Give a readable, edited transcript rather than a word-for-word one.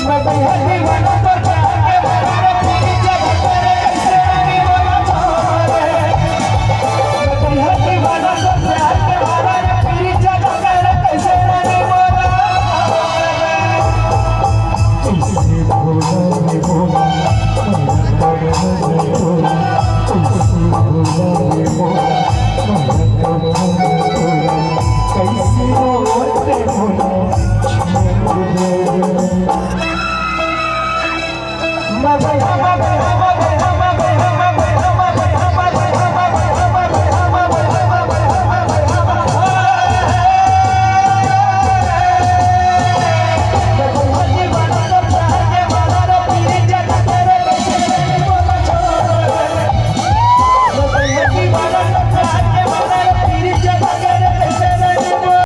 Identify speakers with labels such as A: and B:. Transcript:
A: मैं दीवाना तो जाके भरा तेरी जगह पर कैसे नहीं बोला मारे मैं दीवाना तो जाके भरा तेरी जगह पर कैसे नहीं बोला कैसे भूला मैं भूला मैं